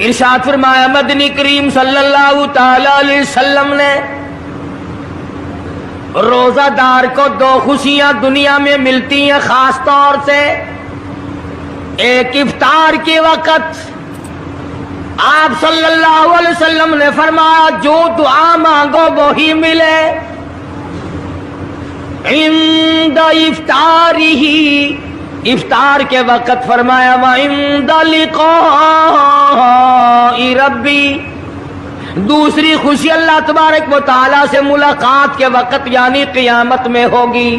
ارشاد فرمایا مدنی کریم صلی اللہ تعالی علیہ وسلم نے روزہ دار کو دو خوشیاں دنیا میں ملتی ہیں خاص طور سے. ایک افطار کے وقت آپ صلی اللہ علیہ وسلم نے فرمایا جو دعا مانگو وہی ملے. عند افطارہ، افطار کے وقت فرمایا وعند لقاء ربی. دوسری خوشی اللہ تبارک و تعالی سے ملاقات کے وقت یعنی قیامت میں ہوگی.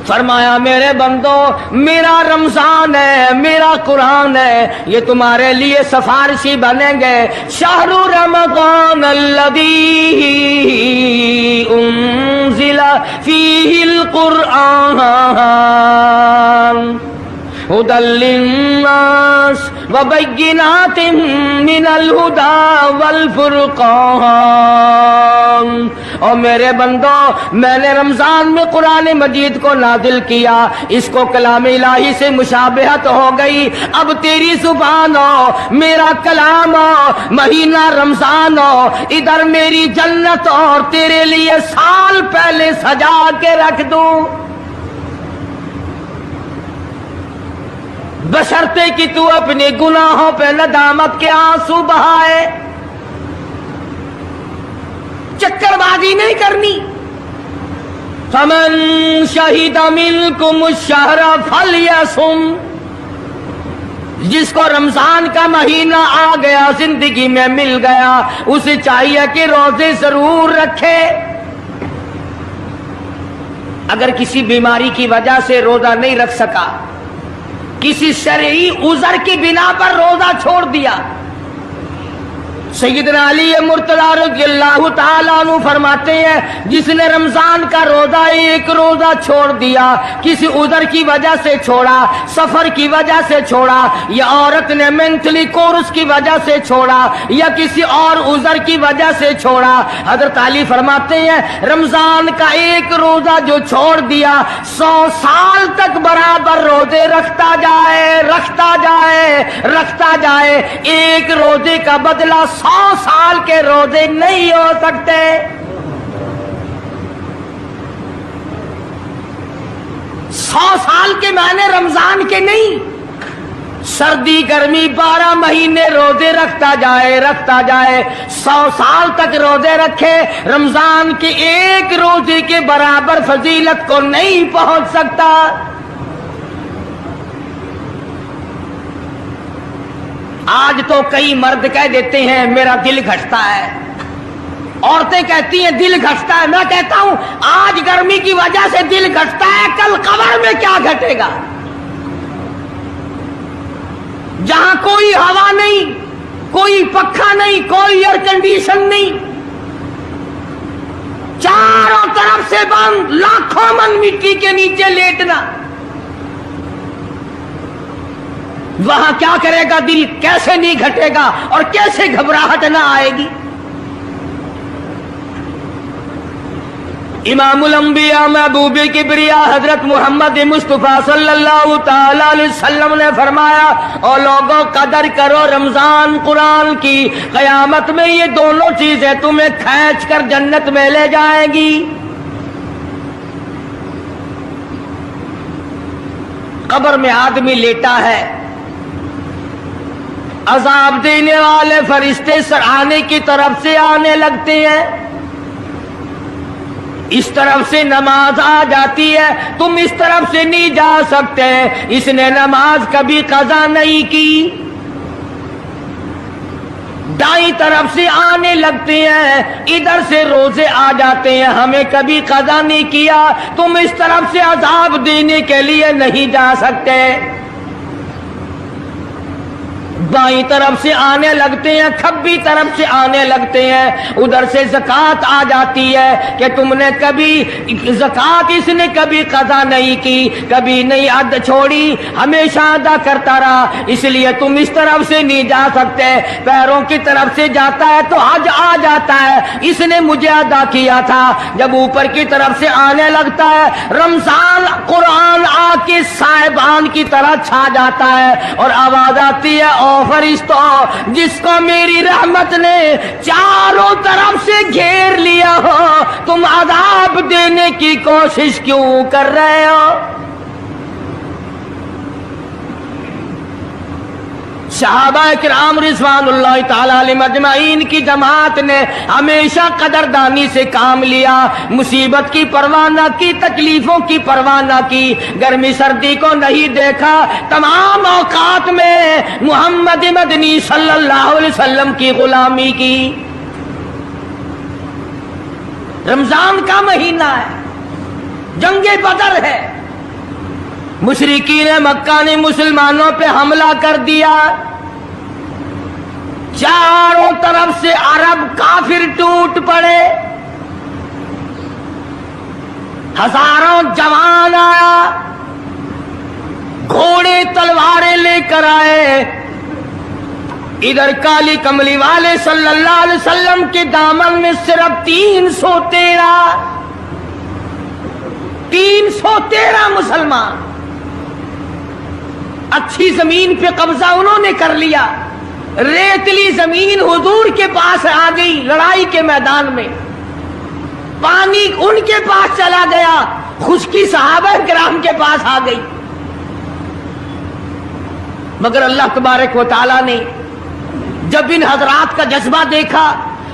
فرمایا میرے بندو میرا رمضان ہے، میرا قرآن ہے، یہ تمہارے لیے سفارشی بنیں گے. شہر رمضان الذی انزل فیہ القرآن ہدی للناس وبینات من الہدی والفرقان. اور میرے بندو میں نے رمضان میں قرآن مجید کو نازل کیا، اس کو کلام الہی سے مشابہت ہو گئی. اب تیری زبان ہو، میرا کلام ہو، مہینہ رمضان ہو، ادھر میری جنت اور تیرے لیے سال پہلے سجا کے رکھ دوں. بشرطے کہ تو اپنے گناہوں پہ ندامت کے آنسو بہائے. چکر بازی نہیں کرنی. فمن شہد منکم الشہر فلیصم. جس کو رمضان کا مہینہ آ گیا، زندگی میں مل گیا، اسے چاہیے کہ روزے ضرور رکھے. اگر کسی بیماری کی وجہ سے روزہ نہیں رکھ سکا، کسی شرعی عذر کی بنا پر روزہ چھوڑ دیا، سیدنا علی مرتضی رضی اللہ تعالیٰ عنہ فرماتے ہیں جس نے رمضان کا روزہ ایک روزہ چھوڑ دیا، کسی عذر کی وجہ سے چھوڑا، سفر کی وجہ سے چھوڑا، یا عورت نے مینٹلی کورس کی وجہ سے چھوڑا، یا کسی اور عذر کی وجہ سے چھوڑا، حضرت علی فرماتے ہیں رمضان کا ایک روزہ جو چھوڑ دیا 100 سال تک برابر روزے رکھتا جائے، رکھتا جائے، رکھتا جائے. ایک روزے کا بدلہ 100 سال کے روزے نہیں ہو سکتے. 100 سال کے معنی رمضان کے نہیں. سردی گرمی 12 مہینے روزے رکھتا جائے، رکھتا جائے، 100 سال تک روزے رکھے، رمضان کے ایک روزے کے برابر فضیلت کو نہیں پہنچ سکتا. آج تو کئی مرد کہہ دیتے ہیں میرا دل گھٹتا ہے، عورتیں کہتی ہیں دل گھٹتا ہے. میں کہتا ہوں آج گرمی کی وجہ سے دل گھٹتا ہے، کل قبر میں کیا گھٹے گا؟ جہاں کوئی ہوا نہیں، کوئی پنکھا نہیں، کوئی ایئر کنڈیشن نہیں، چاروں طرف سے بند، لاکھوں من مٹی کے نیچے لیٹنا، وہاں کیا کرے گا دل؟ کیسے نہیں گھٹے گا اور کیسے گھبراہٹ نہ آئے گی؟ امام الانبیاء محبوب کبریا حضرت محمد مصطفیٰ صلی اللہ تعالی علیہ وسلم نے فرمایا او لوگوں قدر کرو رمضان قرآن کی، قیامت میں یہ دونوں چیزیں تمہیں کھینچ کر جنت میں لے جائیں گی. قبر میں آدمی لیٹا ہے، عذاب دینے والے فرشتے سرانے کی طرف سے آنے لگتے ہیں، اس طرف سے نماز آ جاتی ہے، تم اس طرف سے نہیں جا سکتے، اس نے نماز کبھی قضا نہیں کی. دائیں طرف سے آنے لگتے ہیں، ادھر سے روزے آ جاتے ہیں، ہمیں کبھی قضا نہیں کیا، تم اس طرف سے عذاب دینے کے لیے نہیں جا سکتے. بائیں طرف سے آنے لگتے ہیں، کھبی طرف سے آنے لگتے ہیں، ادھر سے زکوٰۃ آ جاتی ہے کہ تم نے کبھی زکوٰۃ اس نے کبھی قضا نہیں کی، کبھی نہیں ادا چھوڑی، ہمیشہ ادا کرتا رہا، اس لیے تم اس طرف سے نہیں جا سکتے. پیروں کی طرف سے جاتا ہے تو حج آ جاتا ہے، اس نے مجھے ادا کیا تھا. جب اوپر کی طرف سے آنے لگتا ہے، رمضان قرآن آ کے صاحبان کی طرح چھا جاتا ہے اور آواز آتی ہے फरिश्तों, जिसको मेरी रहमत ने चारों तरफ से घेर लिया हो, तुम अजाब देने की कोशिश क्यों कर रहे हो? सहाबा किराम रिज़वानुल्लाह ताला अलैहिम अजमाइन की जमात ने हमेशा कदरदानी से काम लिया, मुसीबत की परवाह न की, तकलीफों की परवाह न की, गर्मी सर्दी को नहीं देखा, तमाम औकात में मोहम्मद मदनी सल्लल्लाहु अलैहि वसल्लम की गुलामी की। रमजान का महीना है, जंगे बदर है, मुशरिकीन मक्का ने मुसलमानों पे हमला कर दिया, चारों तरफ से अरब काफिर टूट पड़े, हजारों जवान आया, घोड़े तलवारें लेकर आए। इधर काली कमली वाले सल्लल्लाहु अलैहि वसल्लम के दामन में सिर्फ 313 मुसलमान, अच्छी जमीन पे कब्जा उन्होंने कर लिया, रेतली जमीन हुजूर के पास आ गई, लड़ाई के मैदान में पानी उनके पास चला गया, खुश्की सहाबा किराम के पास आ गई। मगर अल्लाह तबारक व तआला ने जब इन हजरात का जज्बा देखा,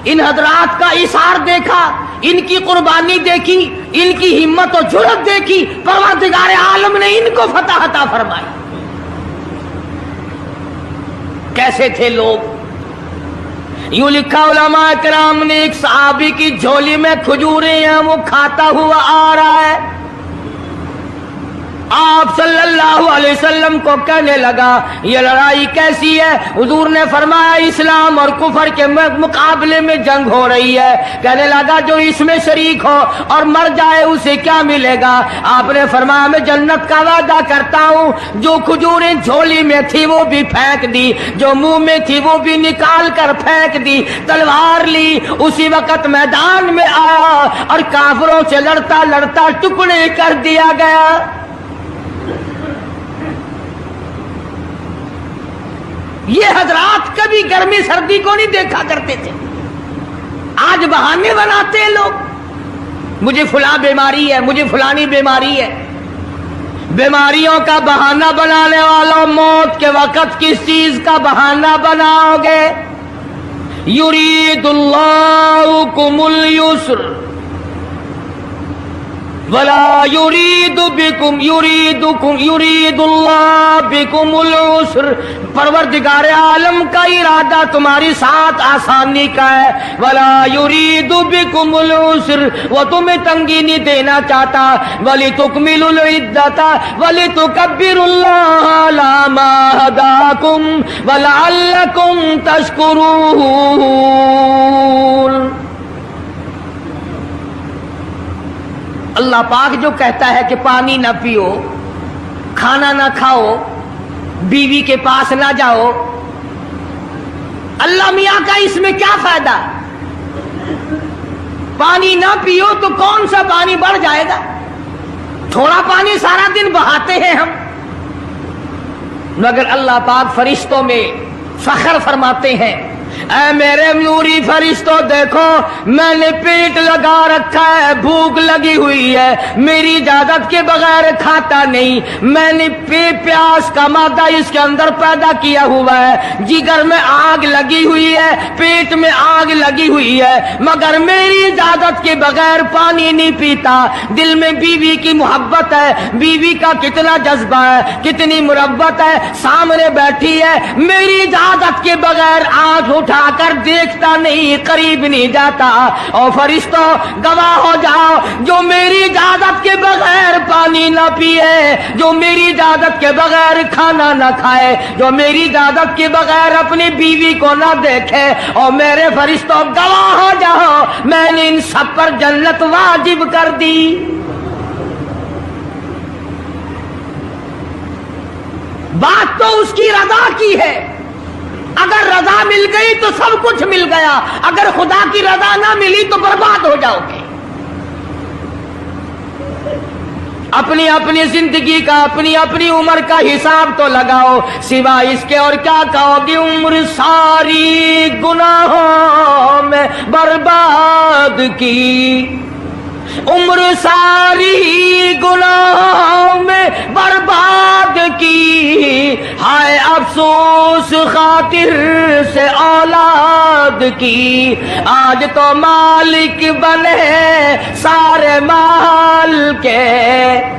इन हजरात का इशार देखा, इनकी कुर्बानी देखी, इनकी हिम्मत और जुर्रत देखी, परवरदिगार आलम ने इनको फतह अता फरमाई। कैसे थे लोग? यूं लिखा उलमा किराम ने, एक सहाबी की झोली में खजूरें हैं, वो खाता हुआ आ रहा है, आप सल्लल्लाहु अलैहि वसल्लम को कहने लगा ये लड़ाई कैसी है? हुजूर ने फरमाया इस्लाम और कुफर के मुकाबले में जंग हो रही है। कहने लगा जो इसमें शरीक हो और मर जाए उसे क्या मिलेगा? आपने फरमाया मैं जन्नत का वादा करता हूँ। जो खजूरें झोली में थी वो भी फेंक दी, जो मुंह में थी वो भी निकाल कर फेंक दी, तलवार ली, उसी वक्त मैदान में आया और काफिरों से लड़ता लड़ता टुकड़े कर दिया गया। ये हजरात कभी गर्मी सर्दी को नहीं देखा करते थे, आज बहाने बनाते हैं लोग, मुझे फुला बीमारी है, मुझे फुलानी बीमारी है। बीमारियों का बहाना बनाने वालों, मौत के वक्त किस चीज का बहाना बनाओगे? युरीदुल्लाहु कुमुल युस्र वला युरीदु बिकुम युरीदुल्लाह बिकुमुल उस्र। परवरदिगार आलम का इरादा तुम्हारी साथ आसानी का है। वला युरीदु बिकुमुल उस्र, वो तुम्हें तंगी नहीं देना चाहता। वली तुकमिलुल इद्दता वली तुकब्बिरुल्लाह अला मा हदाकुम वलअल्लकुम तशकुरून। अल्लाह पाक जो कहता है कि पानी ना पियो, खाना ना खाओ, बीवी के पास ना जाओ, अल्लाह मियाँ का इसमें क्या फायदा? पानी ना पियो तो कौन सा पानी बढ़ जाएगा? थोड़ा पानी सारा दिन बहाते हैं हम। मगर अल्लाह पाक फरिश्तों में फख्र फरमाते हैं, ऐ मेरे नूरी फरिश्तों देखो मैंने पेट लगा रखा है, भूख लगी हुई है, मेरी इजाजत के बगैर खाता नहीं। मैंने प्यास का मादा इसके अंदर पैदा किया हुआ है, जिगर में आग लगी हुई है, पेट में आग लगी हुई है, मगर मेरी इजाजत के बगैर पानी नहीं पीता। दिल में बीवी की मोहब्बत है, बीवी का कितना जज्बा है, कितनी मुरब्बत है, सामने बैठी है, मेरी इजाजत के बगैर आंख उठाकर देखता नहीं, करीब नहीं जाता। और फरिश्तों गवाह हो जाओ, जो मेरी इजाजत के बगैर पानी ना पिए, जो मेरी इजाजत के बगैर खाना ना खाए, जो मेरी इजाजत के बगैर अपनी बीवी को ना देखे, और मेरे फरिश्तों गवाह हो जाओ मैंने इन सब पर जन्नत वाजिब कर दी। बात तो उसकी रजा की है, अगर रजा मिल गई तो सब कुछ मिल गया, अगर खुदा की रजा ना मिली तो बर्बाद हो जाओगे। अपनी अपनी जिंदगी का, अपनी अपनी उम्र का हिसाब तो लगाओ, सिवा इसके और क्या कहोगे। उम्र सारी गुनाहों में बर्बाद की, उम्र सारी गुनाहों में बर्बाद की, हाय अफसोस खातिर से औलाद की। आज तो मालिक बने सारे माल के,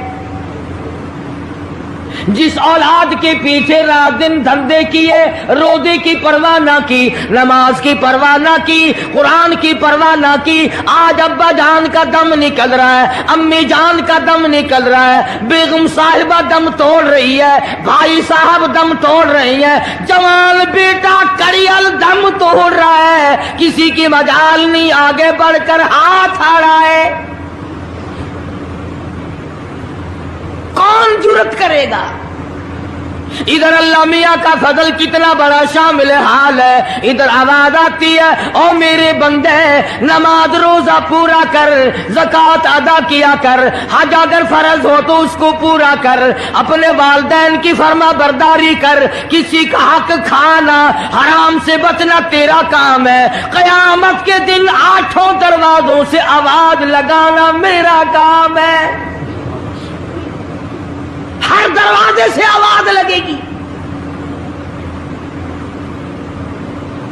जिस औलाद के पीछे रात दिन धंधे किए, रोजे की परवाह ना की, नमाज की परवाह ना की, कुरान की परवाह ना की, आज अब्बा जान का दम निकल रहा है, अम्मी जान का दम निकल रहा है, बेगम साहिबा दम तोड़ रही है, भाई साहब दम तोड़ रही है, जवान बेटा करियल दम तोड़ रहा है, किसी की मजाल नहीं आगे बढ़कर हाथ आ रहा है। कौन जुर्रत करेगा। इधर अल्लाह मियाँ का फजल कितना बड़ा शामिल हाल है, इधर आवाज आती है, ओ मेरे बंदे नमाज रोजा पूरा कर, ज़कात अदा किया कर, हज अगर फर्ज हो तो उसको पूरा कर, अपने वालिदैन की फर्मा बरदारी कर, किसी का हक खाना हराम से बचना तेरा काम है। कयामत के दिन 8 दरवाजों से आवाज लगाना मेरा काम है। हर दरवाजे से आवाज लगेगी।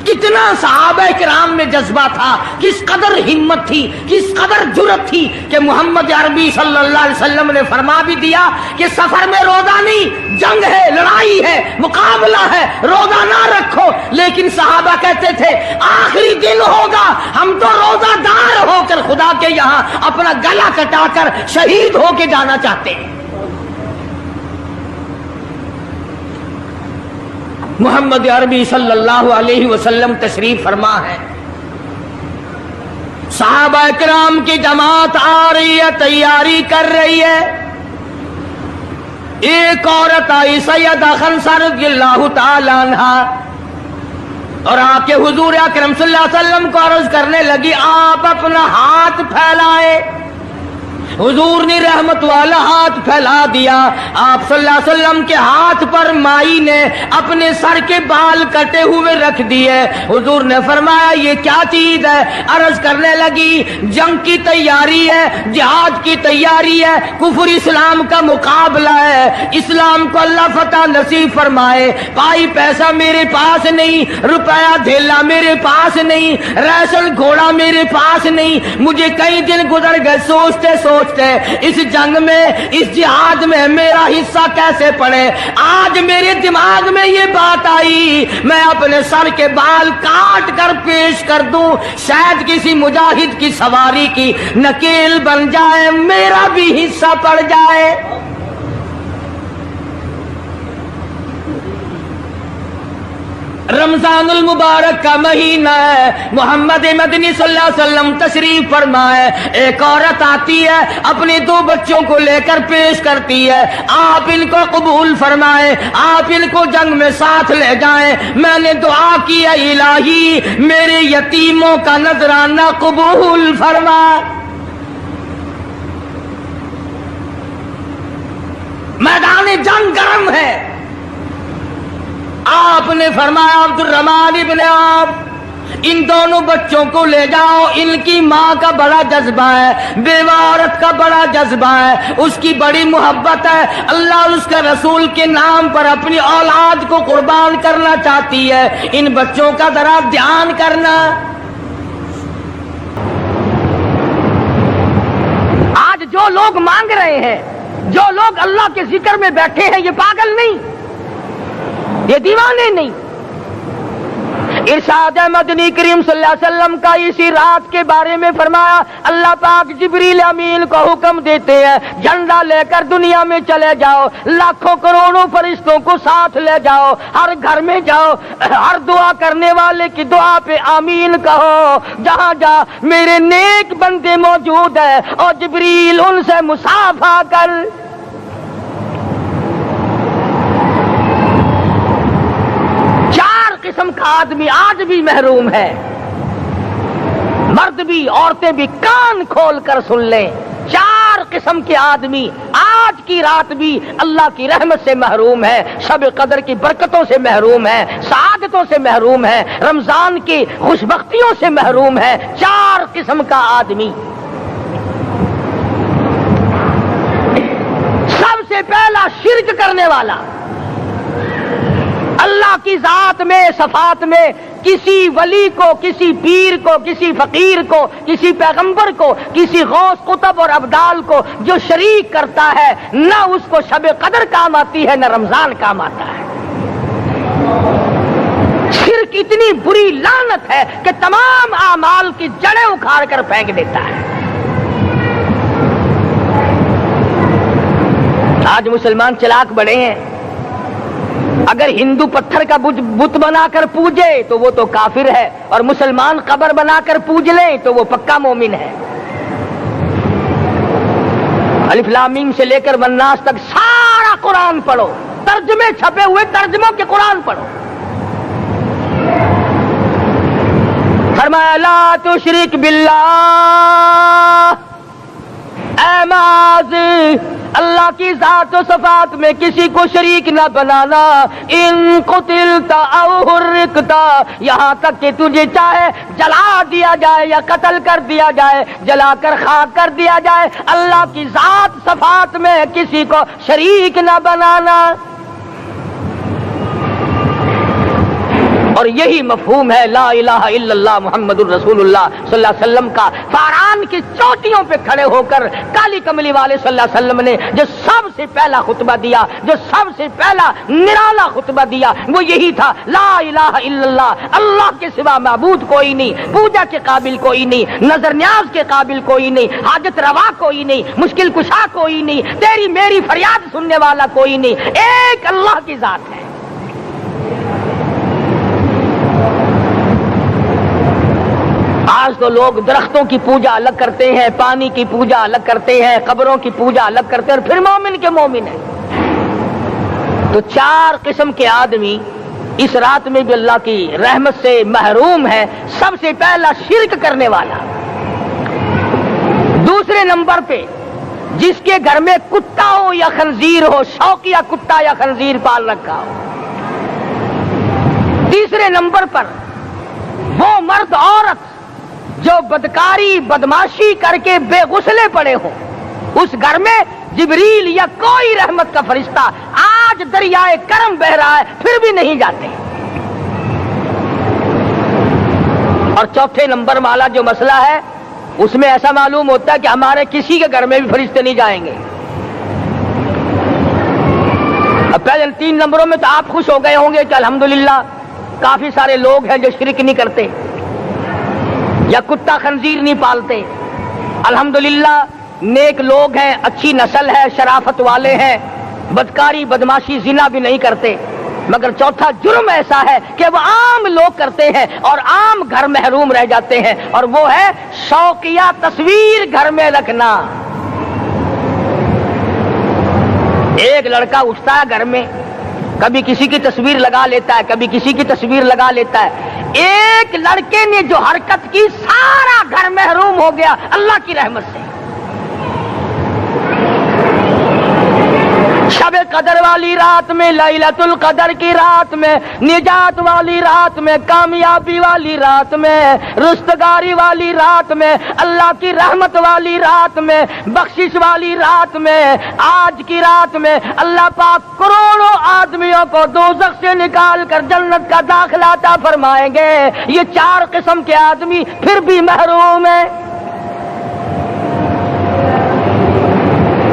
कितना सहाबा किराम में जज्बा था, किस कदर हिम्मत थी, किस कदर जुर्रत थी कि मोहम्मद अरबी सल्लल्लाहु अलैहि वसल्लम ने फरमा भी दिया कि सफर में रोजा नहीं, जंग है, लड़ाई है, मुकाबला है, रोजा ना रखो। लेकिन सहाबा कहते थे आखिरी दिन होगा, हम तो रोजादार होकर खुदा के यहाँ अपना गला कटाकर शहीद होके जाना चाहते हैं। मोहम्मद अरबी सल्लल्लाहु अलैहि वसल्लम तशरीफ फरमा है, सहाबा किराम की जमात आ रही है, तैयारी कर रही है। एक औरत आई सैयदा खंसा रज़ियल्लाहु ताला अन्हा और आके हुजूर अकरम सल्लल्लाहु अलैहि वसल्लम को अर्ज करने लगी, आप अपना हाथ फैलाए। हुजूर ने रहमत वाला हाथ फैला दिया। आप सल्लल्लाहु अलैहि वसल्लम के हाथ पर माई ने अपने सर के बाल कटे हुए रख दिए। हुजूर ने फरमाया ये क्या चीज है। अर्ज करने लगी जंग की तैयारी है, जिहाद की तैयारी है, कुफर इस्लाम का मुकाबला है, इस्लाम को अल्लाह फतह नसीब फरमाए। पाई पैसा मेरे पास नहीं, रुपया धेला मेरे पास नहीं, रैसल घोड़ा मेरे पास नहीं। मुझे कई दिन गुजर गए सोचते सोचते इस जंग में, इस जिहाद में मेरा हिस्सा कैसे पड़े। आज मेरे दिमाग में ये बात आई, मैं अपने सर के बाल काट कर पेश कर दूं, शायद किसी मुजाहिद की सवारी की नकेल बन जाए, मेरा भी हिस्सा पड़ जाए। रमजानुल मुबारक का महीना है, मोहम्मद मदनी सल्लल्लाहु अलैहि वसल्लम तशरीफ फरमाए। एक औरत आती है, अपने 2 बच्चों को लेकर पेश करती है, आप इनको कबूल फरमाए, आप इनको जंग में साथ ले जाएं। मैंने दुआ की है इलाही मेरे यतीमों का नजराना कबूल फरमा। मैदान जंग गर्म है। आपने फरमाया अब्दुल रहमान इब्ने आप इन दोनों बच्चों को ले जाओ, इनकी माँ का बड़ा जज्बा है, बेवा औरत का बड़ा जज्बा है, उसकी बड़ी मोहब्बत है, अल्लाह और उसके रसूल के नाम पर अपनी औलाद को कुर्बान करना चाहती है। इन बच्चों का जरा ध्यान करना। आज जो लोग मांग रहे हैं, जो लोग अल्लाह के जिक्र में बैठे हैं, ये पागल नहीं, ये दीवाने नहीं। इरशाद मदनी करीम सल्लल्लाहु अलैहि वसल्लम का इसी रात के बारे में फरमाया, अल्लाह पाक जिब्रील अमीन को हुक्म देते हैं झंडा लेकर दुनिया में चले जाओ, लाखों करोड़ों फरिश्तों को साथ ले जाओ, हर घर में जाओ, हर दुआ करने वाले की दुआ पे आमीन कहो। जहां जा मेरे नेक बंदे मौजूद है और जिब्रील उनसे मुसाफा कर। किस्म का आदमी आज भी महरूम है, मर्द भी औरतें भी कान खोल कर सुन लें। चार किस्म के आदमी आज की रात भी अल्लाह की रहमत से महरूम है, शब कदर की बरकतों से महरूम है, सआदतों से महरूम है, रमजान की खुशबख्तियों से महरूम है। चार किस्म का आदमी। सबसे पहला शिर्क करने वाला, अल्लाह की जात में, सफात में किसी वली को, किसी पीर को, किसी फकीर को, किसी पैगंबर को, किसी गौस कुतुब और अब्दाल को जो शरीक करता है, न उसको शब कदर काम आती है, न रमजान काम आता है। शिर्क इतनी बुरी लानत है कि तमाम आमाल की जड़ें उखाड़ कर फेंक देता है। आज मुसलमान चालाक बने हैं। अगर हिंदू पत्थर का बुत बनाकर पूजे तो वो तो काफिर है, और मुसलमान कब्र बनाकर पूज ले तो वो पक्का मोमिन है। अलिफ लाम मीम से लेकर वन्नास तक सारा कुरान पढ़ो, तर्जुमे छपे हुए तर्जुमों के कुरान पढ़ो। फरमाया ला तुशरिक बिल्लाह, ऐ माज़ी अल्लाह की जात और सफात में किसी को शरीक न बनाना। इन कुतिलता औ हुर्रिकता, यहाँ तक कि तुझे चाहे जला दिया जाए या कत्ल कर दिया जाए, जलाकर खाक कर दिया जाए, अल्लाह की जात सफात में किसी को शरीक न बनाना। और यही मफहूम है ला इलाहा इल्लल्लाह मुहम्मदुर रसूलुल्लाह सल्लल्लाहु अलैहि वसल्लम का। फारान की चोटियों पे खड़े होकर काली कमली वाले सल्लल्लाहु अलैहि वसल्लम ने जो सबसे पहला खुतबा दिया, जो सबसे पहला निराला खुतबा दिया, वो यही था ला इलाहा इल्लल्लाह, अल्लाह के सिवा माबूद कोई नहीं, पूजा के काबिल कोई नहीं, नजर न्याज के काबिल कोई नहीं, हाजत रवा कोई नहीं, मुश्किल कुशा कोई नहीं, तेरी मेरी फरियाद सुनने वाला कोई नहीं, एक अल्लाह की जात है। आज तो लोग दरख्तों की पूजा अलग करते हैं, पानी की पूजा अलग करते हैं, कब्रों की पूजा अलग करते हैं, और फिर मोमिन के मोमिन है। तो चार किस्म के आदमी इस रात में भी अल्लाह की रहमत से महरूम है। सबसे पहला शिर्क करने वाला। दूसरे नंबर पे जिसके घर में कुत्ता हो या खंजीर हो, शौकिया कुत्ता या खंजीर पाल रखा हो। तीसरे नंबर पर वो मर्द औरत जो बदकारी बदमाशी करके बेगुसले पड़े हो, उस घर में जिब्रील या कोई रहमत का फरिश्ता आज दरियाए करम बह रहा है फिर भी नहीं जाते। और चौथे नंबर वाला जो मसला है उसमें ऐसा मालूम होता है कि हमारे किसी के घर में भी फरिश्ते नहीं जाएंगे। अब पहले 3 नंबरों में तो आप खुश हो गए होंगे कि अल्हम्दुलिल्लाह काफी सारे लोग हैं जो शिरक नहीं करते या कुत्ता खंजीर नहीं पालते। अल्हम्दुलिल्लाह नेक लोग हैं, अच्छी नस्ल है, शराफत वाले हैं, बदकारी बदमाशी जिना भी नहीं करते। मगर चौथा जुर्म ऐसा है कि वो आम लोग करते हैं और आम घर महरूम रह जाते हैं, और वो है शौकिया तस्वीर घर में रखना। एक लड़का उठता है घर में, कभी किसी की तस्वीर लगा लेता है, कभी किसी की तस्वीर लगा लेता है। एक लड़के ने जो हरकत की सारा घर महरूम हो गया अल्लाह की रहमत से। शब कदर वाली रात में, लैलतुल कदर की रात में, निजात वाली रात में, कामयाबी वाली रात में, रुस्तगारी वाली रात में, अल्लाह की रहमत वाली रात में, बख्शिश वाली रात में, आज की रात में अल्लाह पाक करोड़ों आदमियों को दोज़ख से निकाल कर जन्नत का दाखिला अता फरमाएंगे। ये 4 किस्म के आदमी फिर भी महरूम है।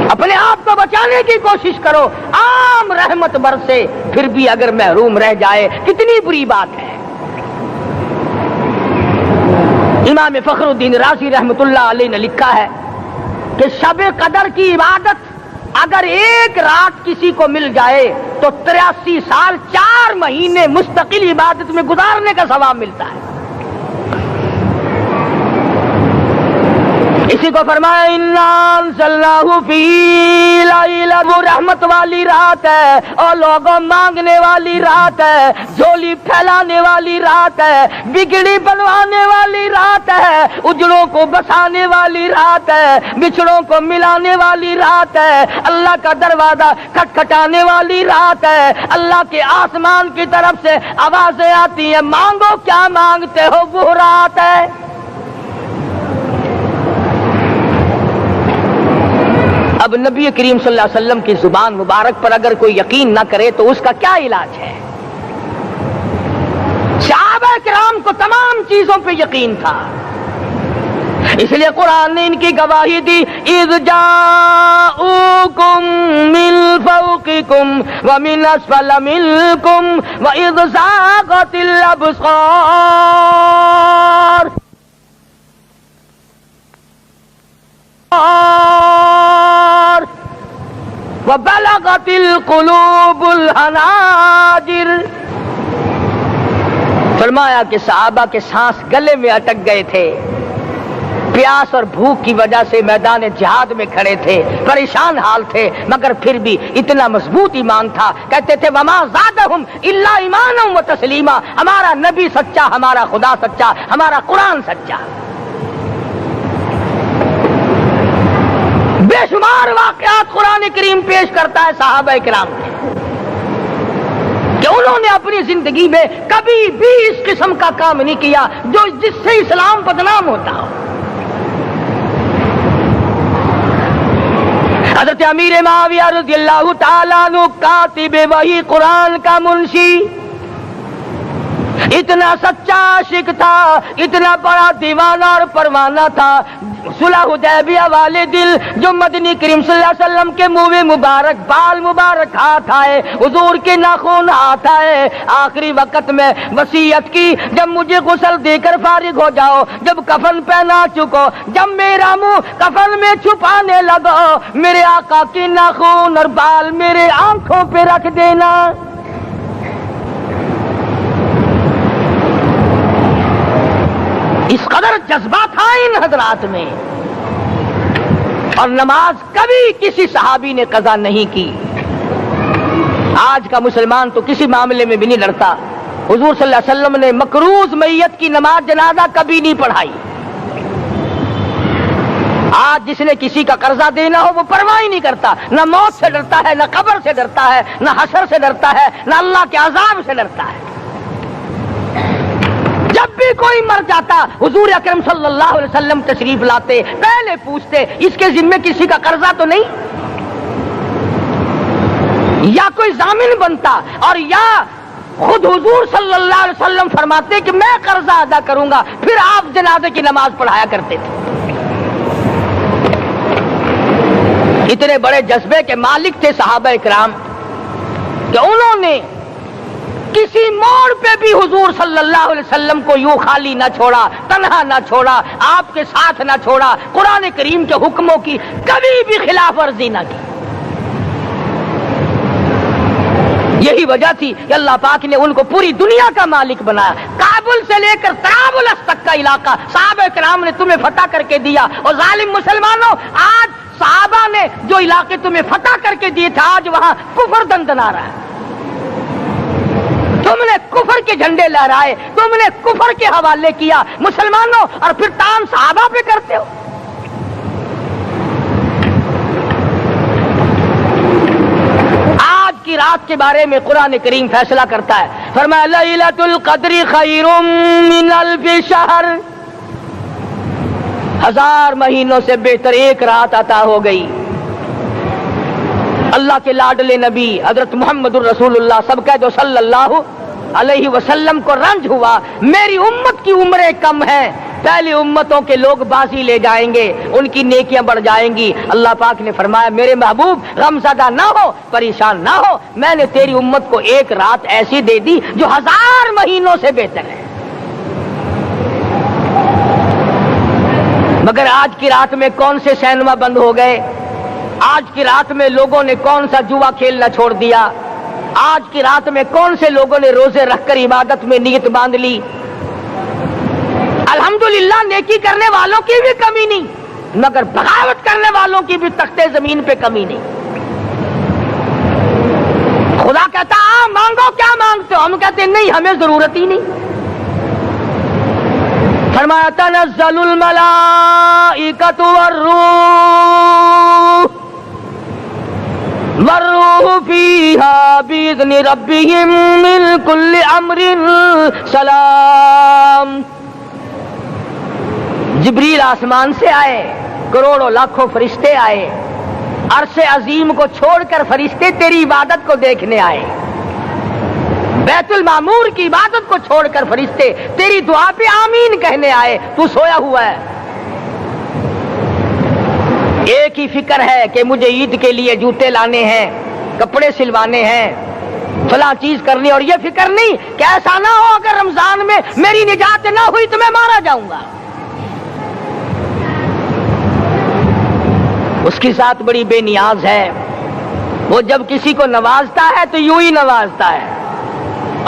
अपने आप को बचाने की कोशिश करो, आम रहमत बरसे फिर भी अगर महरूम रह जाए कितनी बुरी बात है। इमाम फखरुद्दीन राज़ी रहमतुल्लाह अलैह ने लिखा है कि शब कदर की इबादत अगर एक रात किसी को मिल जाए तो 83 साल 4 महीने मुस्तकिल इबादत में गुजारने का सवाब मिलता है। اسی کو فرمایا انا انزلناہ فی لیلۃ، وہ رحمت والی رات ہے اور لوگوں مانگنے والی رات ہے، جھولی پھیلانے والی رات ہے، بگڑی بنوانے والی رات ہے، اجڑوں کو بسانے والی رات ہے، بچھڑوں کو ملانے والی رات ہے، اللہ کا دروازہ کھٹکھٹانے والی رات ہے، اللہ کے آسمان کی طرف سے آوازیں آتی ہیں مانگو کیا مانگتے ہو، وہ رات ہے۔ اب نبی کریم صلی اللہ علیہ وسلم کی زبان مبارک پر اگر کوئی یقین نہ کرے تو اس کا کیا علاج ہے؟ صحابہ کرام کو تمام چیزوں پہ یقین تھا، اس لیے قرآن نے ان کی گواہی دی، اذ جاءوکم من فوقکم ومن اسفل منکم واذ زاغت الابصار وبلغت القلوب الحناجر۔ فرمایا کہ صحابہ کے سانس گلے میں اٹک گئے تھے، پیاس اور بھوک کی وجہ سے میدان جہاد میں کھڑے تھے، پریشان حال تھے، مگر پھر بھی اتنا مضبوط ایمان تھا، کہتے تھے وما زادہم الا ایمانا و تسلیما، ہمارا نبی سچا، ہمارا خدا سچا، ہمارا قرآن سچا۔ بے شمار واقعات قرآن کریم پیش کرتا ہے صحابہ کرام کے کہ انہوں نے اپنی زندگی میں کبھی بھی اس قسم کا کام نہیں کیا جس سے اسلام بدنام ہوتا ہو۔ حضرت امیر معاویہ رضی اللہ تعالیٰ عنہ کاتب وحی قرآن کا منشی، اتنا سچا عاشق تھا، اتنا بڑا دیوانہ اور پروانہ تھا، صلح حدیبیہ والے دل جو مدنی کریم صلی اللہ علیہ وسلم کے منہ مبارک، بال مبارک ہاتھ آئے، حضور کے ناخن ہاتھ آئے، آخری وقت میں وصیت کی جب مجھے غسل دے کر فارغ ہو جاؤ، جب کفن پہنا چکو، جب میرا منہ کفن میں چھپانے لگو، میرے آقا کے ناخن اور بال میرے آنکھوں پہ رکھ دینا۔ اس قدر جذبہ تھا ان حضرات میں، اور نماز کبھی کسی صحابی نے قضا نہیں کی۔ آج کا مسلمان تو کسی معاملے میں بھی نہیں ڈرتا، حضور صلی اللہ علیہ وسلم نے مقروض میت کی نماز جنازہ کبھی نہیں پڑھائی۔ آج جس نے کسی کا قرضہ دینا ہو وہ پرواہ ہی نہیں کرتا، نہ موت سے ڈرتا ہے، نہ قبر سے ڈرتا ہے، نہ حشر سے ڈرتا ہے، نہ اللہ کے عذاب سے ڈرتا ہے۔ جب بھی کوئی مر جاتا حضور اکرم صلی اللہ علیہ وسلم تشریف لاتے، پہلے پوچھتے اس کے ذمے کسی کا قرضہ تو نہیں، یا کوئی ضامن بنتا، اور یا خود حضور صلی اللہ علیہ وسلم فرماتے کہ میں قرضہ ادا کروں گا، پھر آپ جنازے کی نماز پڑھایا کرتے تھے۔ اتنے بڑے جذبے کے مالک تھے صحابہ کرام کہ انہوں نے کسی موڑ پہ بھی حضور صلی اللہ علیہ وسلم کو یوں خالی نہ چھوڑا، تنہا نہ چھوڑا، آپ کے ساتھ نہ چھوڑا، قرآن کریم کے حکموں کی کبھی بھی خلاف ورزی نہ کی۔ یہی وجہ تھی کہ اللہ پاک نے ان کو پوری دنیا کا مالک بنایا، کابل سے لے کر طرابلس تک کا علاقہ صحابہ کرام نے تمہیں فتح کر کے دیا، اور ظالم مسلمانوں آج صحابہ نے جو علاقے تمہیں فتح کر کے دیے تھے آج وہاں کفر دندنا رہا ہے، تم نے کفر کے جھنڈے لہرائے، تم نے کفر کے حوالے کیا مسلمانوں، اور پھر تان صحابہ پہ کرتے ہو۔ آج کی رات کے بارے میں قرآن کریم فیصلہ کرتا ہے، فرمایا لیلۃ القدر خیر من الف شہر، 1000 مہینوں سے بہتر ایک رات عطا ہو گئی۔ اللہ کے لاڈلے نبی حضرت محمد الرسول اللہ سب کا جو صلی اللہ علیہ وسلم کو رنج ہوا، میری امت کی عمریں کم ہیں، پہلی امتوں کے لوگ بازی لے جائیں گے، ان کی نیکیاں بڑھ جائیں گی۔ اللہ پاک نے فرمایا میرے محبوب غمزدہ نہ ہو، پریشان نہ ہو، میں نے تیری امت کو ایک رات ایسی دے دی جو 1000 مہینوں سے بہتر ہے۔ مگر آج کی رات میں کون سے سینما بند ہو گئے، آج کی رات میں لوگوں نے کون سا جوا کھیلنا چھوڑ دیا، آج کی رات میں کون سے لوگوں نے روزے رکھ کر عبادت میں نیت باندھ لی۔ الحمدللہ نیکی کرنے والوں کی بھی کمی نہیں، مگر بغاوت کرنے والوں کی بھی تختے زمین پہ کمی نہیں. خدا کہتا مانگو کیا مانگتے ہو؟ ہم کہتے ہیں نہیں ہمیں ضرورت ہی نہیں. فرمایا تنزل الملائکۃ والروح فیہا بإذن ربہم من کل امر سلام. جبریل آسمان سے آئے، کروڑوں لاکھوں فرشتے آئے، عرش عظیم کو چھوڑ کر فرشتے تیری عبادت کو دیکھنے آئے، بیت المعمور کی عبادت کو چھوڑ کر فرشتے تیری دعا پہ آمین کہنے آئے. تو سویا ہوا ہے، ایک ہی فکر ہے کہ مجھے عید کے لیے جوتے لانے ہیں، کپڑے سلوانے ہیں، فلاں چیز کرنی. اور یہ فکر نہیں کہ ایسا نہ ہو اگر رمضان میں میری نجات نہ ہوئی تو میں مارا جاؤں گا. اس کی ذات بڑی بے نیاز ہے، وہ جب کسی کو نوازتا ہے تو یوں ہی نوازتا ہے.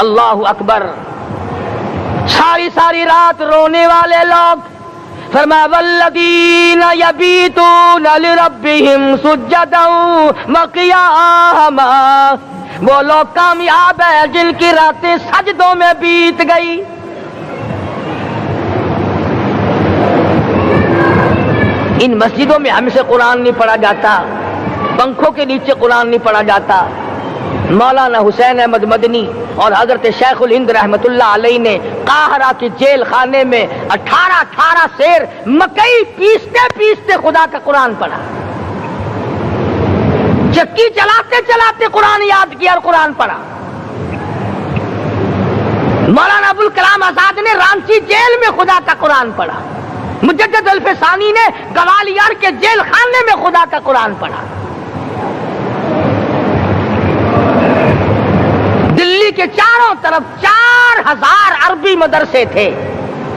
اللہ اکبر. ساری ساری رات رونے والے لوگ، فرمایا والذین یبیتون لربہم سجدا وقیاما، وہ لوگ کامیاب ہیں جن کی راتیں سجدوں میں بیت گئی. ان مسجدوں میں ہم سے قرآن نہیں پڑھا جاتا، پنکھوں کے نیچے قرآن نہیں پڑھا جاتا. مولانا حسین احمد مدنی اور حضرت شیخ الہند رحمت اللہ علیہ نے قاہرہ کے جیل خانے میں 18 سیر مکئی پیستے پیستے خدا کا قرآن پڑھا. چکی چلاتے چلاتے قرآن یاد کیا اور قرآن پڑھا. مولانا ابوالکلام آزاد نے رانچی جیل میں خدا کا قرآن پڑھا. مجدد الفسانی نے گوالیار کے جیل خانے میں خدا کا قرآن پڑھا. دلی کے چاروں طرف 4000 عربی مدرسے تھے،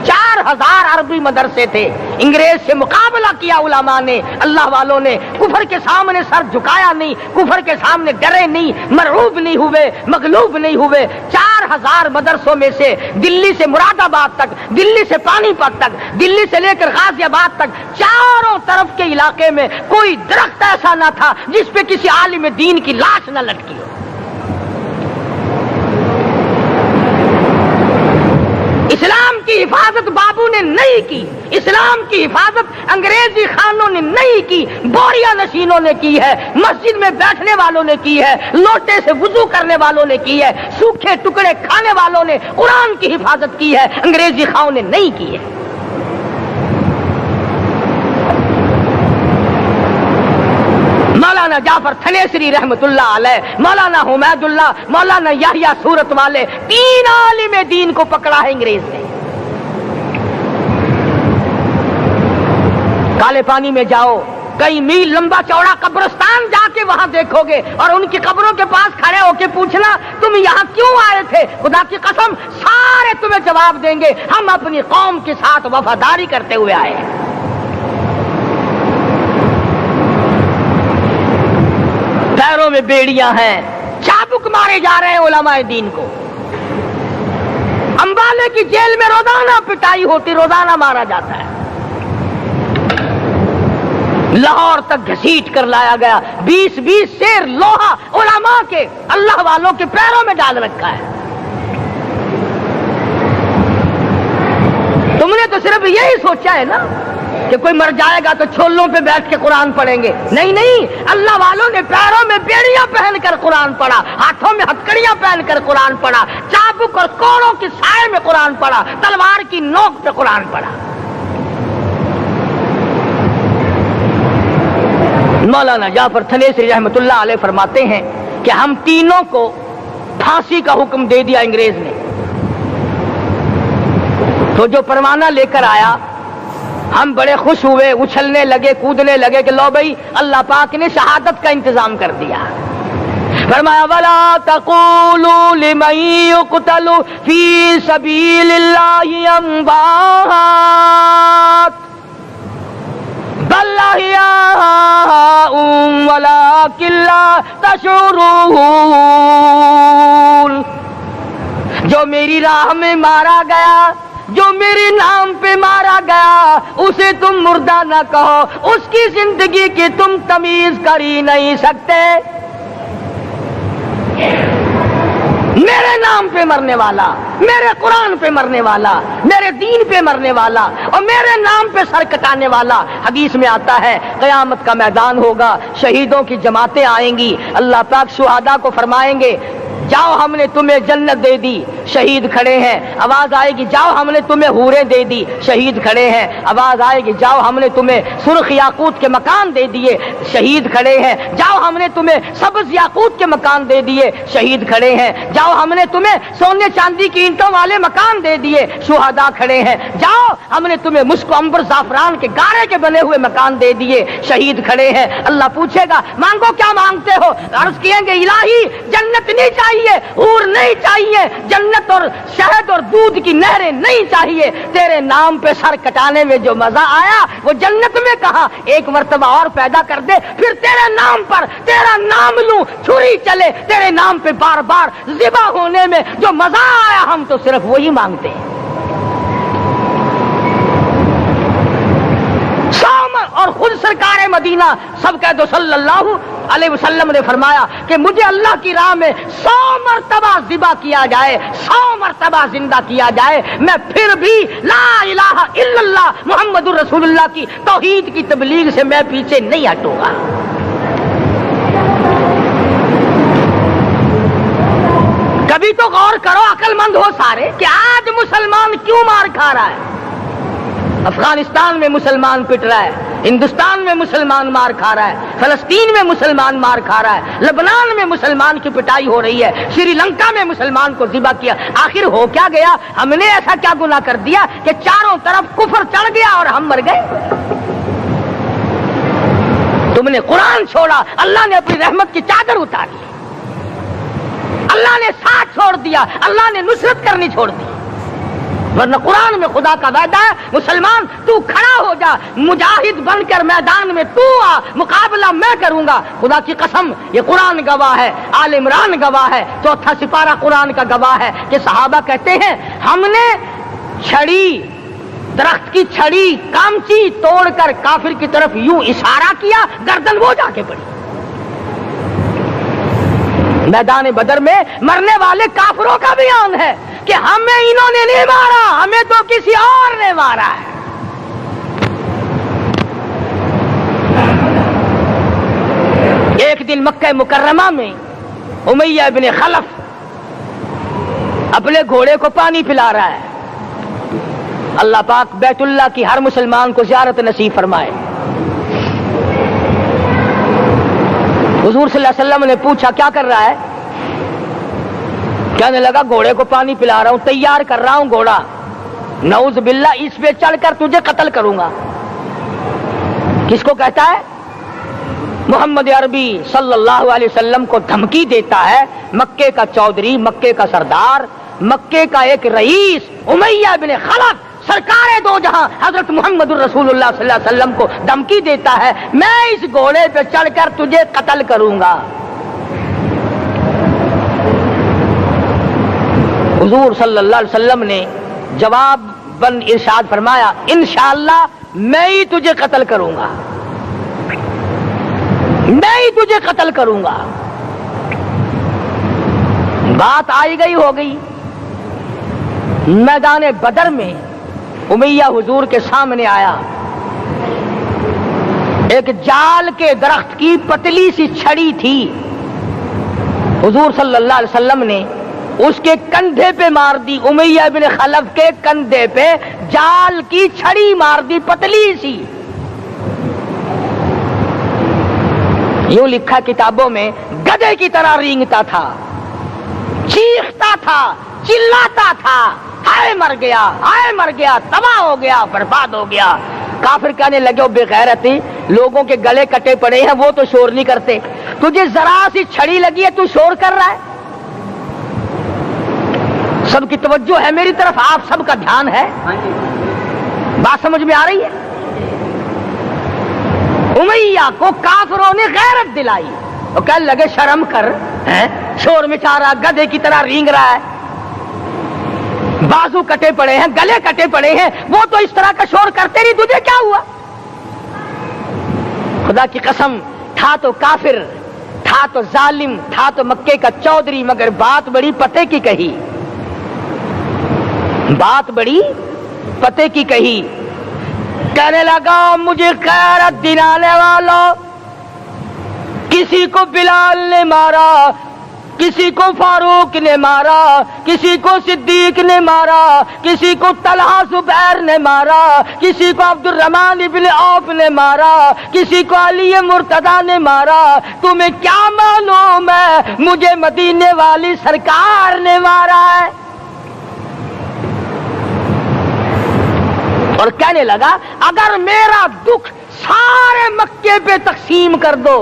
4000 عربی مدرسے تھے. انگریز سے مقابلہ کیا علماء نے، اللہ والوں نے. کفر کے سامنے سر جھکایا نہیں، کفر کے سامنے ڈرے نہیں، مرعوب نہیں ہوئے، مغلوب نہیں ہوئے. 4000 مدرسوں میں سے دلی سے مراد آباد تک، دلی سے پانی پت تک، دلی سے لے کر غازی آباد تک، چاروں طرف کے علاقے میں کوئی درخت ایسا نہ تھا جس پہ کسی عالم دین کی لاش نہ لٹکی ہو. اسلام کی حفاظت بابو نے نہیں کی، اسلام کی حفاظت انگریزی خانوں نے نہیں کی، بوریا نشینوں نے کی ہے، مسجد میں بیٹھنے والوں نے کی ہے، لوٹے سے وضو کرنے والوں نے کی ہے، سوکھے ٹکڑے کھانے والوں نے قرآن کی حفاظت کی ہے، انگریزی خانوں نے نہیں کی ہے. مولانا جعفر تھنیسری رحمت اللہ علیہ، مولانا حمید اللہ، مولانا یحییٰ صورت والے، 3 عالم دین کو پکڑا ہے انگریز نے. کالے پانی میں جاؤ، کئی میل لمبا چوڑا قبرستان جا کے وہاں دیکھو گے اور ان کی قبروں کے پاس کھڑے ہو کے پوچھنا تم یہاں کیوں آئے تھے، خدا کی قسم سارے تمہیں جواب دیں گے ہم اپنی قوم کے ساتھ وفاداری کرتے ہوئے آئے ہیں. پیروں میں بیڑیاں ہیں، چابک مارے جا رہے ہیں علماء دین کو. امبالے کی جیل میں روزانہ پٹائی ہوتی، روزانہ مارا جاتا ہے. لاہور تک گھسیٹ کر لایا گیا، 20 سیر لوہا علماء کے، اللہ والوں کے پیروں میں ڈال رکھا ہے. تم نے تو صرف یہی سوچا ہے نا کہ کوئی مر جائے گا تو چھولوں پہ بیٹھ کے قرآن پڑھیں گے. نہیں نہیں، اللہ والوں نے پیروں میں بیڑیاں پہن کر قرآن پڑھا، ہاتھوں میں ہتکڑیاں پہن کر قرآن پڑھا، چابک اور کوڑوں کے سائے میں قرآن پڑھا، تلوار کی نوک پہ قرآن پڑھا. مولانا جعفر تھنیسری رحمت اللہ علیہ فرماتے ہیں کہ ہم تینوں کو پھانسی کا حکم دے دیا انگریز نے. تو جو پروانہ لے کر آیا ہم بڑے خوش ہوئے، اچھلنے لگے، کودنے لگے کہ لو بھائی اللہ پاک نے شہادت کا انتظام کر دیا. فرمایا وَلَا تَقُولُوا لِمَن يُقْتَلُ فِي سَبِيلِ اللَّهِ أَمْوَاتٌ بَلْ أَحْيَاءٌ وَلَٰكِن لَّا تَشْعُرُونَ. جو میری راہ میں مارا گیا जो मेरे नाम पे मारा गया उसे तुम मुर्दा न कहो, उसकी जिंदगी की तुम तमीज कर ही नहीं सकते। मेरे नाम पे मरने वाला, मेरे कुरान पे मरने वाला, मेरे दीन पे मरने वाला और मेरे नाम पे सर कटाने वाला। हदीस में आता है क़यामत का मैदान होगा, शहीदों की जमातें आएंगी, अल्लाह पाक शुहादा को फरमाएंगे जाओ हमने तुम्हें जन्नत दे दी, शहीद खड़े हैं। आवाज आएगी जाओ हमने तुम्हें हूरें दे दी, शहीद खड़े हैं। आवाज आएगी जाओ हमने तुम्हें सुर्ख याकूत के मकान दे दिए, शहीद खड़े हैं। जाओ हमने तुम्हें सब्ज याकूत के मकान दे दिए, शहीद खड़े हैं। जाओ हमने तुम्हें सोने चांदी की ईंटों वाले मकान दे दिए, शुहदा खड़े हैं। जाओ हमने तुम्हें मुस्क अंबर जाफरान के गारे के बने हुए मकान दे दिए, शहीद खड़े हैं। अल्लाह पूछेगा मांगो क्या मांगते हो? अर्ज किएंगे इलाही जन्नत नहीं चाहिए, हूर नहीं चाहिए, जन्नत और शहद और दूध की नहरें नहीं चाहिए, तेरे नाम पे सर कटाने में जो मजा आया वो जन्नत में कहा, एक मर्तबा और पैदा कर दे फिर तेरे नाम पर तेरा नाम लूं, छुरी चले तेरे नाम पे बार बार ज़िबा होने में जो मजा आया, हम तो सिर्फ वही मांगते हैं। और खुद सरकार मदीना सब कह दो सल्लल्लाहु अलैहि वसल्लम ने फरमाया कि मुझे अल्लाह की राह में 100 मरतबा ज़िबा किया जाए, 100 मरतबा जिंदा किया जाए, मैं फिर भी ला इलाहा इल्लल्लाह मुहम्मदुर रसूलुल्लाह की तौहीद की तबलीग से मैं पीछे नहीं हटूंगा। कभी तो गौर करो अक्लमंद हो सारे कि आज मुसलमान क्यों मार खा रहा है। अफगानिस्तान में मुसलमान पिट रहा है, हिंदुस्तान में मुसलमान मार खा रहा है, फलस्तीन में मुसलमान मार खा रहा है, लेबनान में मुसलमान की पिटाई हो रही है, श्रीलंका में मुसलमान को ज़िबा किया। आखिर हो क्या गया? हमने ऐसा क्या गुनाह कर दिया कि चारों तरफ कुफर चढ़ गया और हम मर गए? तुमने कुरान छोड़ा, अल्लाह ने अपनी रहमत की चादर उतारी, अल्लाह ने साथ छोड़ दिया, अल्लाह ने नुसरत करनी छोड़ दी। वरना कुरान में खुदा का वादा है मुसलमान तू खड़ा हो जा, मुजाहिद बनकर मैदान में तू आ, मुकाबला मैं करूंगा। खुदा की कसम ये कुरान गवाह है, आल इमरान गवाह है, चौथा सिपारा कुरान का गवाह है कि सहाबा कहते हैं हमने छड़ी, दरख्त की छड़ी कामची तोड़कर काफिर की तरफ यूं इशारा किया, गर्दन वो जाके पड़ी। मैदान बदर में मरने वाले काफिरों का बयान है कि हमें इन्होंने नहीं मारा, हमें तो किसी और ने मारा है। एक दिन मक्का मुकर्रमा में उमैया इब्न खलफ अपने घोड़े को पानी पिला रहा है। अल्लाह पाक बैतुल्लाह की हर मुसलमान को ज़ियारत नसीब फरमाए। हुजूर सल्लल्लाहु अलैहि वसल्लम ने पूछा क्या कर रहा है? कहने लगा घोड़े को पानी पिला रहा हूं, तैयार कर रहा हूं घोड़ा, नऊज बिल्ला इस पे चढ़कर तुझे कत्ल करूंगा। किसको कहता है? मोहम्मद अरबी सल्लल्लाहु अलैहि वसल्लम को धमकी देता है। मक्के का चौधरी, मक्के का सरदार, मक्के का एक रईस उमैया बिन खलफ सरकारे दो जहां हजरत मोहम्मद रसूलुल्लाह सल्लल्लाहु अलैहि वसल्लम को धमकी देता है मैं इस घोड़े पे चढ़कर तुझे कत्ल करूंगा। हुजूर सल्लल्लाहु अलैहि वसल्लम ने जवाब बन इरशाद फरमाया इंशाअल्लाह मैं ही तुझे कत्ल करूंगा, मैं ही तुझे कत्ल करूंगा। बात आई गई हो गई। मैदान बदर में उमैया हुजूर के सामने आया, एक जाल के दरख्त की पतली सी छड़ी थी। हुजूर सल्लल्लाहु अलैहि वसल्लम ने उसके कंधे पे मार दी, उमैया इब्न खलफ के कंधे पे जाल की छड़ी मार दी, पतली सी। यूं लिखा किताबों में गधे की तरह रेंगता था, चीखता था, चिल्लाता था, हाय मर गया, हाय मर गया, तबाह हो गया, बर्बाद हो गया। काफिर कहने लगे बेगैरती, लोगों के गले कटे पड़े हैं वो तो शोर नहीं करते, तुझे जरा सी छड़ी लगी है तू शोर कर रहा है। सबकी तवज्जो है मेरी तरफ, आप सबका ध्यान है, बात समझ में आ रही है? उमैया को काफिरों ने गैरत दिलाई, वो कहने लगे शर्म कर, हैं शोर मचा रहा, गधे की तरह रेंग रहा है। बाजू कटे पड़े हैं, गले कटे पड़े हैं, वो तो इस तरह का शोर करते नहीं, तुझे क्या हुआ? खुदा की कसम, था तो काफिर, था तो जालिम, था तो मक्के का चौधरी, मगर बात बड़ी पते की कही, बात बड़ी पते की कही। कहने लगा मुझे खैरत दिलाने वालों, किसी को बिलाल ने मारा, किसी को फारूक ने मारा, किसी को सिद्दीक ने मारा, किसी को तलहा जुबैर ने मारा, किसी को अब्दुर्रहमान इब्न औफ ने मारा, किसी को अली मुर्तदा ने मारा, तुम्हें क्या मालूम है मुझे मदीने वाली सरकार ने मारा है। और कहने लगा अगर मेरा दुख सारे मक्के पे तकसीम कर दो,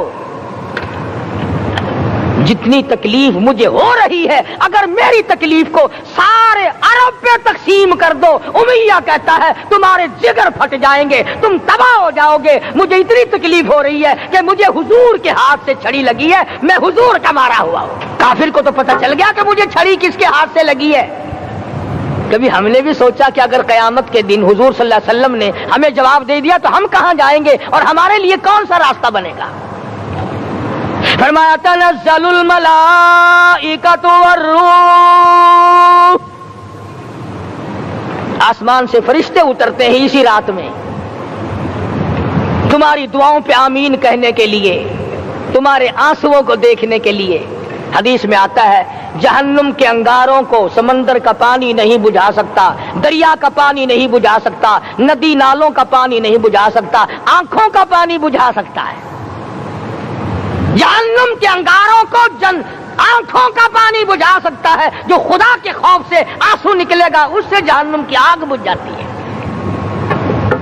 जितनी तकलीफ मुझे हो रही है अगर मेरी तकलीफ को सारे अरब पे तकसीम कर दो, उमैया कहता है तुम्हारे जिगर फट जाएंगे, तुम तबाह हो जाओगे। मुझे इतनी तकलीफ हो रही है कि मुझे हुजूर के हाथ से छड़ी लगी है, मैं हुजूर का मारा हुआ हूं। काफिर को तो पता चल गया कि मुझे छड़ी किसके हाथ से लगी है। कभी हमने भी सोचा कि अगर कयामत के दिन हुजूर सल्लल्लाहु अलैहि वसल्लम ने हमें जवाब दे दिया तो हम कहां जाएंगे और हमारे लिए कौन सा रास्ता बनेगा? फरमाया तनज़्ज़लुल मलाइकतु वर्रूह, आसमान से फरिश्ते उतरते हैं इसी रात में तुम्हारी दुआओं पे आमीन कहने के लिए, तुम्हारे आंसुओं को देखने के लिए। हदीस में आता है जहन्नुम के अंगारों को समंदर का पानी नहीं बुझा सकता, दरिया का पानी नहीं बुझा सकता, नदी नालों का पानी नहीं बुझा सकता, आंखों का पानी बुझा सकता है। जहन्नुम के अंगारों को आंखों का पानी बुझा सकता है, जो खुदा के खौफ से आंसू निकलेगा उससे जहन्नुम की आग बुझ जाती है।